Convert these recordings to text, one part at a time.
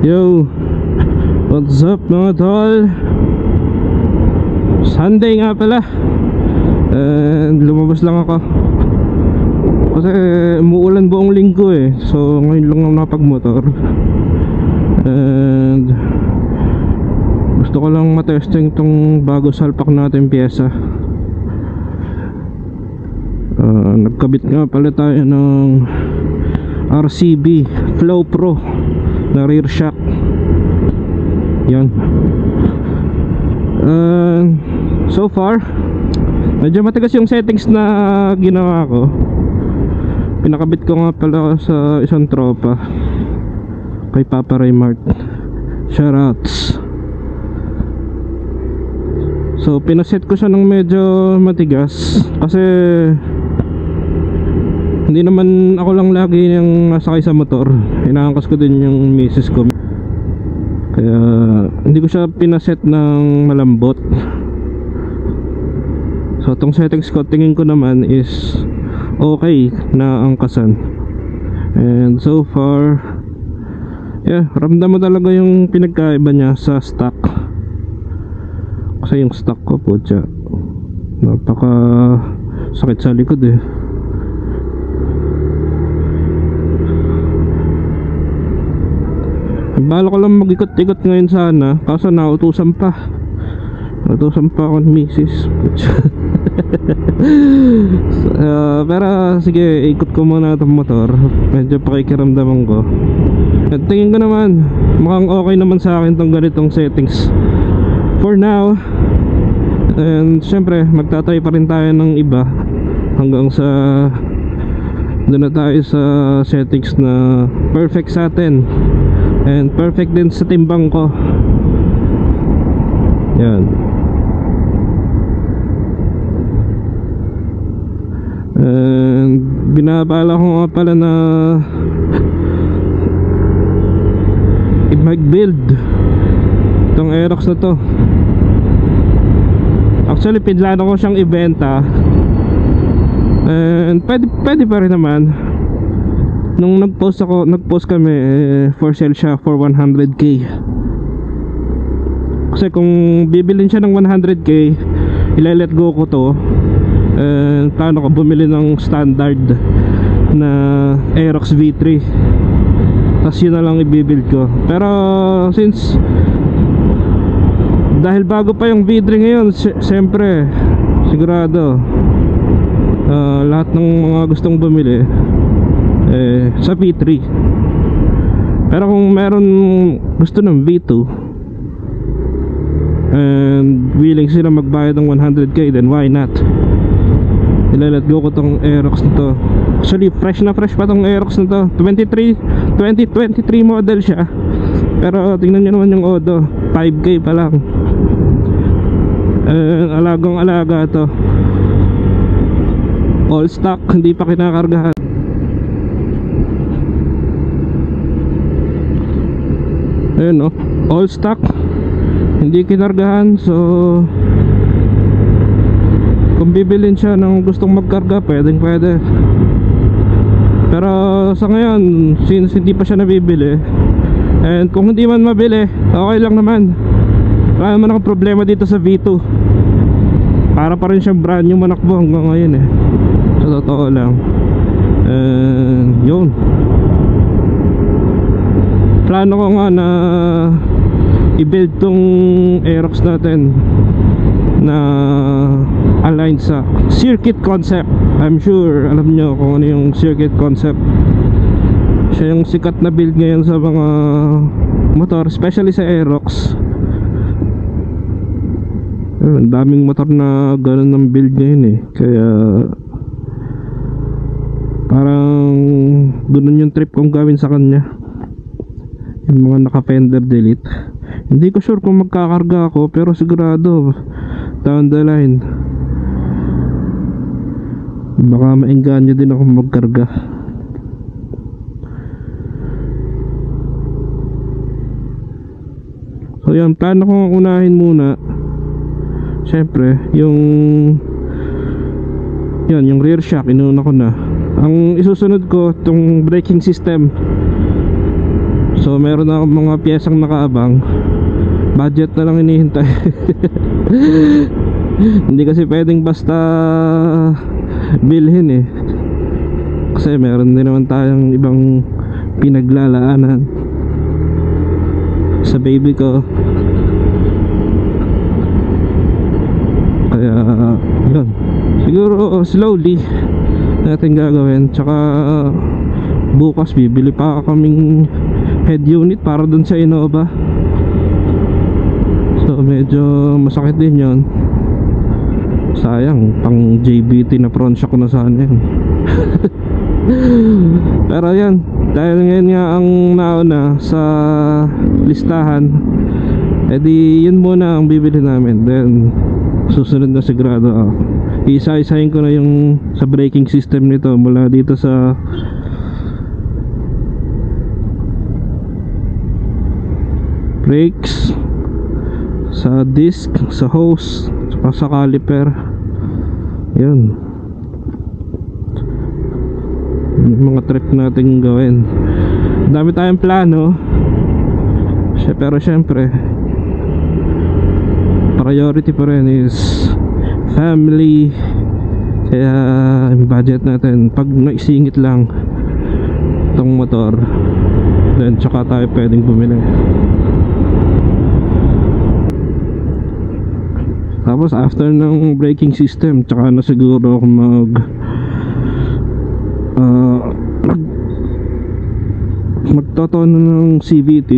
Yo, what's up mga tol? Sunday nga pala, and lumabas lang ako kasi umuulan buong linggo eh. So ngayon lang ako nakapagmotor, and gusto ko lang matesting tong bago salpak natin pyesa. Nagkabit nga pala tayo ng RCB Flow Pro na rear shock. Yan. So far medyo matigas yung settings na ginawa ko. Pinakabit ko nga pala sa isang tropa, kay Papa Raymart. Shoutouts. So pinaset ko siya ng medyo matigas kasi hindi naman ako lang lagi yung nasakay sa motor, inaangkas ko din yung misis ko, kaya hindi ko siya pinaset ng malambot. So itong settings ko, tingin ko naman is okay na angkasan, and so far yeah, ramdam mo talaga yung pinagkaiba niya sa stock. Kasi yung stock ko po siya napaka sakit sa likod eh. Bala ko lang mag-ikot-ikot ngayon sana, kaso nautusan pa ako ng misis. Pero sige, ikot ko muna itong motor, medyo pakikiramdaman ko. At tingin ko naman mukhang okay naman sa akin itong ganitong settings for now. And syempre magtatry pa rin tayo ng iba hanggang sa doon na tayo sa settings na perfect sa atin and perfect din sa timbang ko. Yan. And binabala ko nga pala na mag-build itong Aerox na to. Actually pinlano ko siyang ibenta, and pwede pa rin naman. Nung nagpost kami, for sale siya for 100k. Kasi kung bibilin siya ng 100k, ilalet go ko to, plano ko bumili ng standard na Aerox V3, tapos yun na lang ibibuild ko. Pero since dahil bago pa yung V3 ngayon, siyempre sigurado lahat ng mga gustong bumili sa V3. Pero kung meron gusto ng V2 and willing sila magbayad ng 100k, then why not? Ilalet go ko tong Aerox na to. Actually fresh pa tong Aerox na to. 2023 model siya, pero tingnan nyo naman yung Odo, 5k pa lang. Alagang alaga to, all stock, hindi pa kinakargahan. Ayun no, all stock, hindi kinargahan. So kung bibilin siya ng gustong magkarga, pwede. Pero sa ngayon, since hindi pa siya nabibili, and kung hindi man mabili, okay lang naman. Wala naman akong problema dito sa V2. Para pa rin siyang brand new manakbo hanggang ngayon eh, sa totoo lang. Yun, plano ko nga na i-build tong Aerox natin na aligned sa circuit concept. I'm sure alam nyo kung ano yung circuit concept. Siya yung sikat na build ngayon sa mga motor, especially sa Aerox. Ang daming motor na ganun ng build ngayon eh, kaya parang ganun yung trip kong gawin sa kanya, yung mga naka fender delete. Hindi ko sure kung magkakarga ako, pero sigurado down the line baka maengganyo din ako magkarga. So yan, plano kong unahin muna syempre yung rear shock, inuna ko na. Ang isusunod ko itong braking system. So meron na akong mga piyesang nakaabang. Budget na lang hinihintay. Hindi kasi pwedeng basta bilhin eh, kasi meron din naman tayong ibang pinaglalaanan sa baby ko. Kaya yun, siguro slowly natin gagawin. Tsaka bukas bibili pa kaming head unit para dun sa Innova. So medyo masakit din yun. Sayang, pang JBT na front shock na sana yun. Pero yan, dahil ngayon nga ang nauna sa listahan, edi yun muna ang bibili namin. Then susunod na sigurado isa-isahin ko na yung sa braking system nito, mula dito sa brakes, sa disc, sa hose, saka sa caliper. Yun yung mga trip natin gawin. Dami tayong plano, pero syempre priority pa rin is family. Kaya yung budget natin, pag naisingit lang itong motor, then tsaka tayo pwedeng bumili. Tapos after ng braking system, tsaka na siguro ako magtotono ng CVT.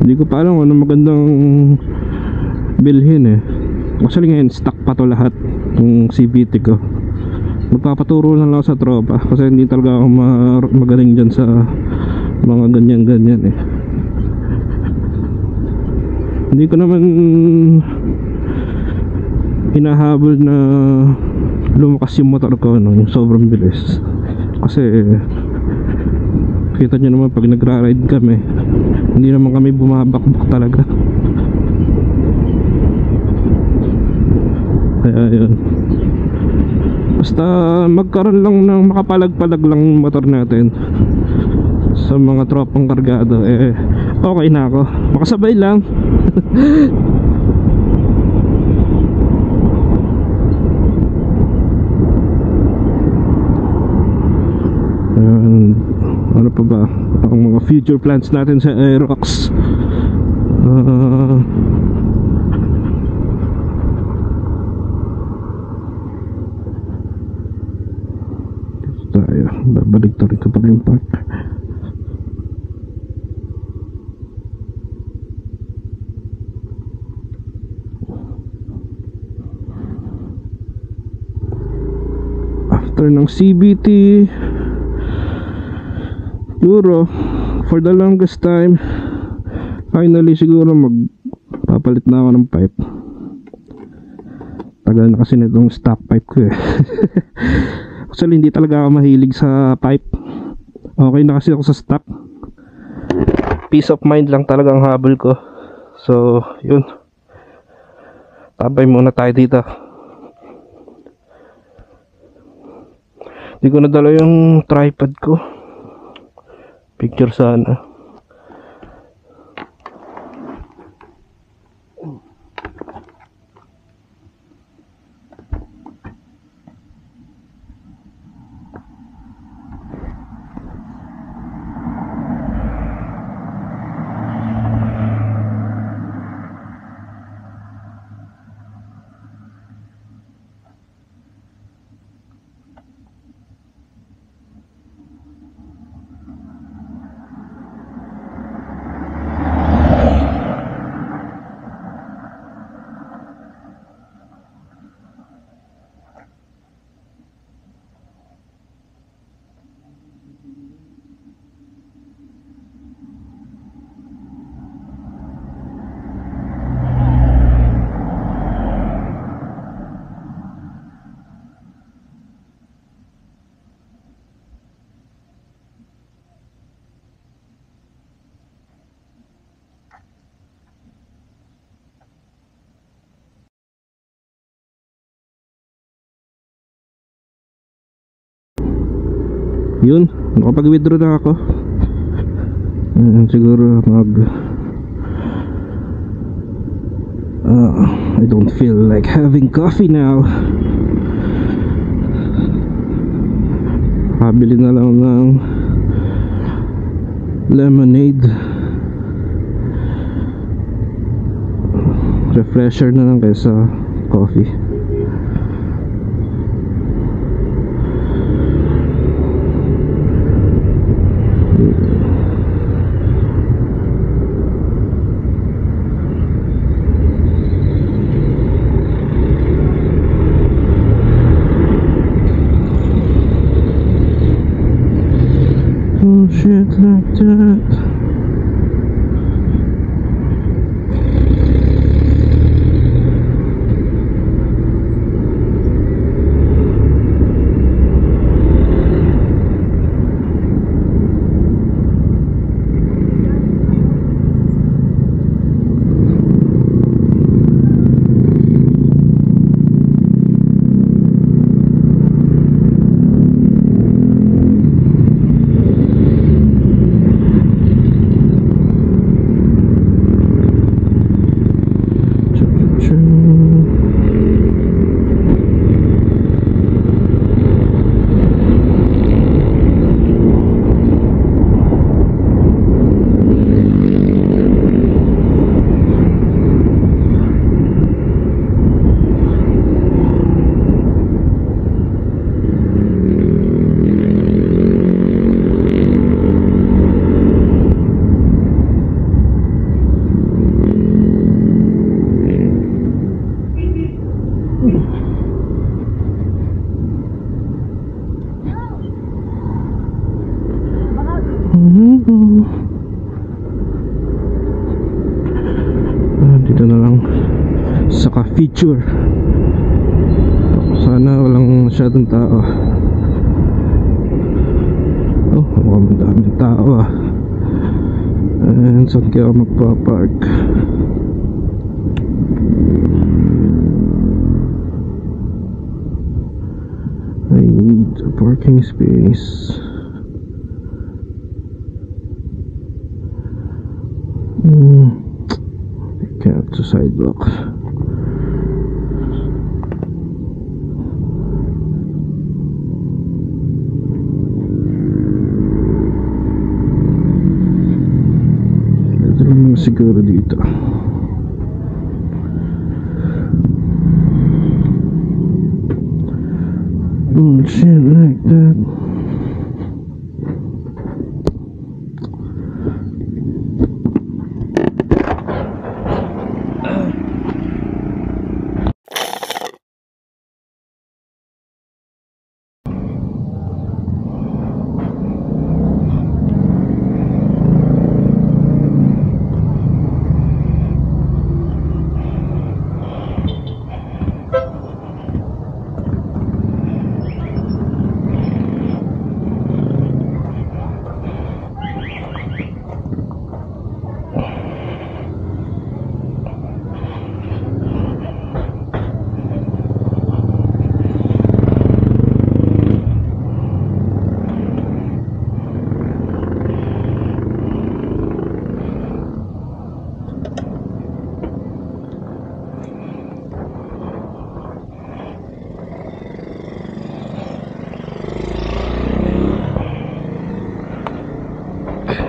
Hindi ko pa alam kung ano magandang bilhin eh. Actually ngayon stock pa to lahat ng CVT ko. Magpapaturo lang ako sa tropa, kasi hindi talaga ako magaling dyan sa mga ganyan-ganyan eh. Hindi ko naman hinahabol na lumakas yung motor ko, no, yung sobrang bilis. Kasi kita nyo naman pag nagra-ride kami, hindi naman kami bumabakbak talaga. Kaya yun, basta magkaroon lang ng makapalag-palag lang motor natin sa mga tropang kargado, eh okay na ako, makasabay lang. Ano pa ba ang mga future plans natin sa Aerox? Tayo, babalik to rin kapag yung park. After ng CBT, siguro for the longest time, finally siguro magpapalit na ako ng pipe. Tagal na kasi nitong stock pipe ko eh. Actually hindi talaga ako mahilig sa pipe. Okay na kasi ako sa stock. Peace of mind lang talagang habol ko. So yun, tabay muna tayo dito. Hindi ko nadala yung tripod ko. Picture sana. Yun, nakapag-withdraw na ako. Siguro I don't feel like having coffee now. Kabili na lang ng lemonade. Refresher na lang kaysa coffee. Oh shit like that. Dito na lang saka feature. Sana walang masyadong tao. Oh, mukhang daming tao ah. And saan kaya magpa-park? I need a parking space. Can't to sidewalk. Ito lang siguro dito. Bullshit like that.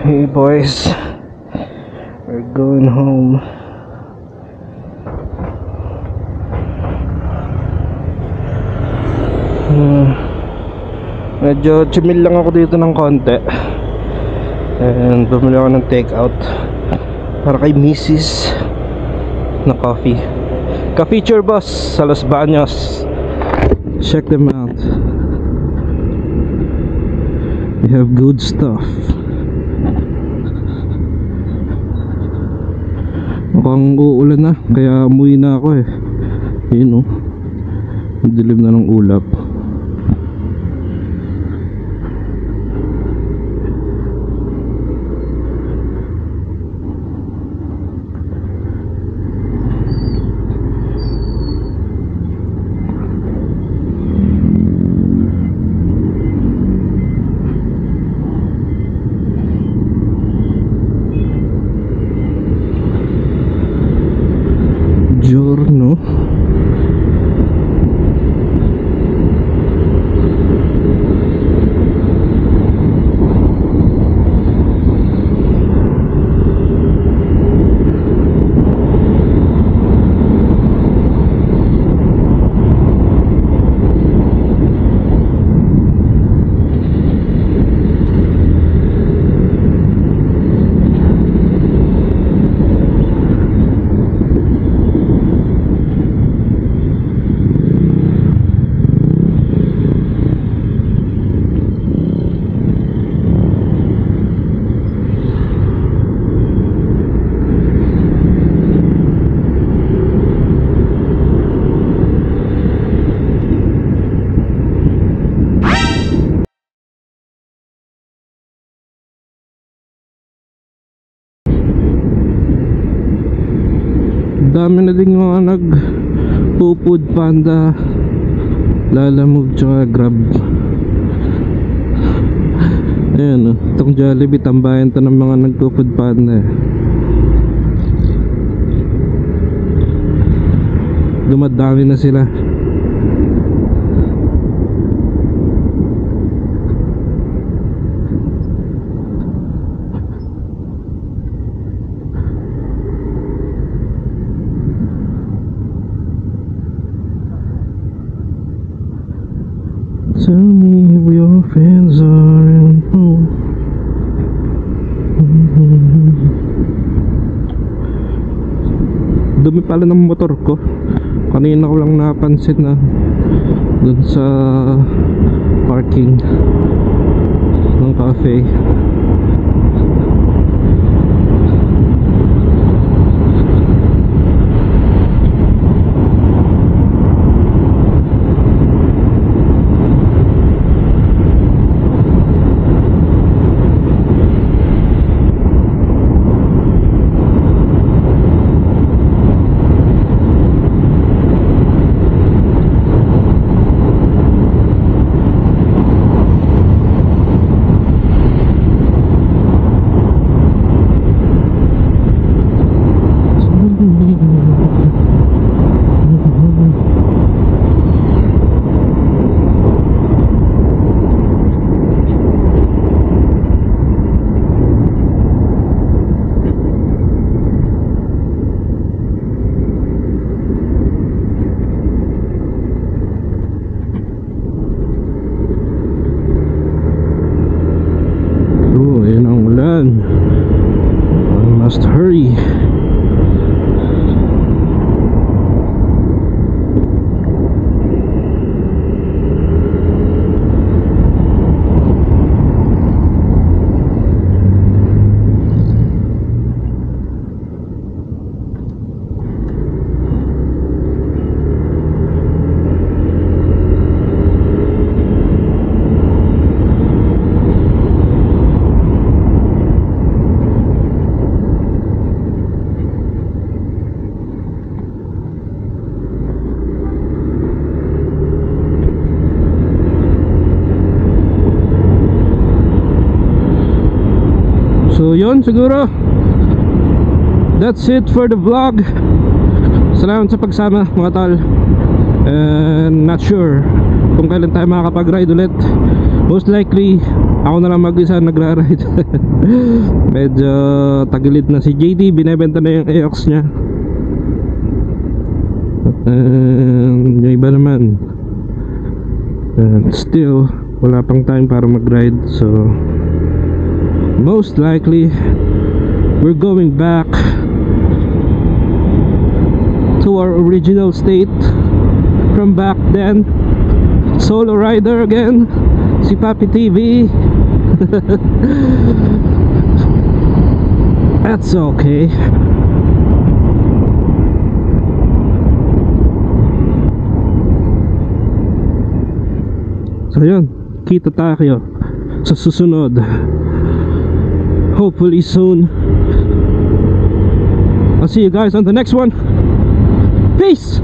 Hey boys, we're going home. Medyo chimil lang ako dito ng konti. And bumili ako ng take out para kay Mrs. na coffee. Ka-feature boss sa Los Baños. Check them out. They have good stuff. Mukhang uulan na, kaya umuwi na ako eh. Yun oh, dilim na ng ulap. dami na din mga nag-food panda, Lalamove tsaka Grab. Ayan, itong Jollibee, tambayan to ng mga nag-food panda. Dumadami na sila. Tell me if your friends are at home. Dumi pala ng motor ko. Kanina ko lang napansin na dun sa parking ng cafe. Must hurry. So yun siguro, that's it for the vlog. Salamat sa pagsama mga tol. And not sure kung kailan tayo makakapag-ride ulit. Most likely ako na lang mag-isa nagra-ride. Medyo tagilid na si JD, binebenta na yung AX nya. And yung iba naman still wala pang time para mag-ride. So most likely we're going back to our original state from back then. Solo rider again, si Papi TV. That's okay. So yun, kita tayo sa susunod, hopefully soon. I'll see you guys on the next one. Peace.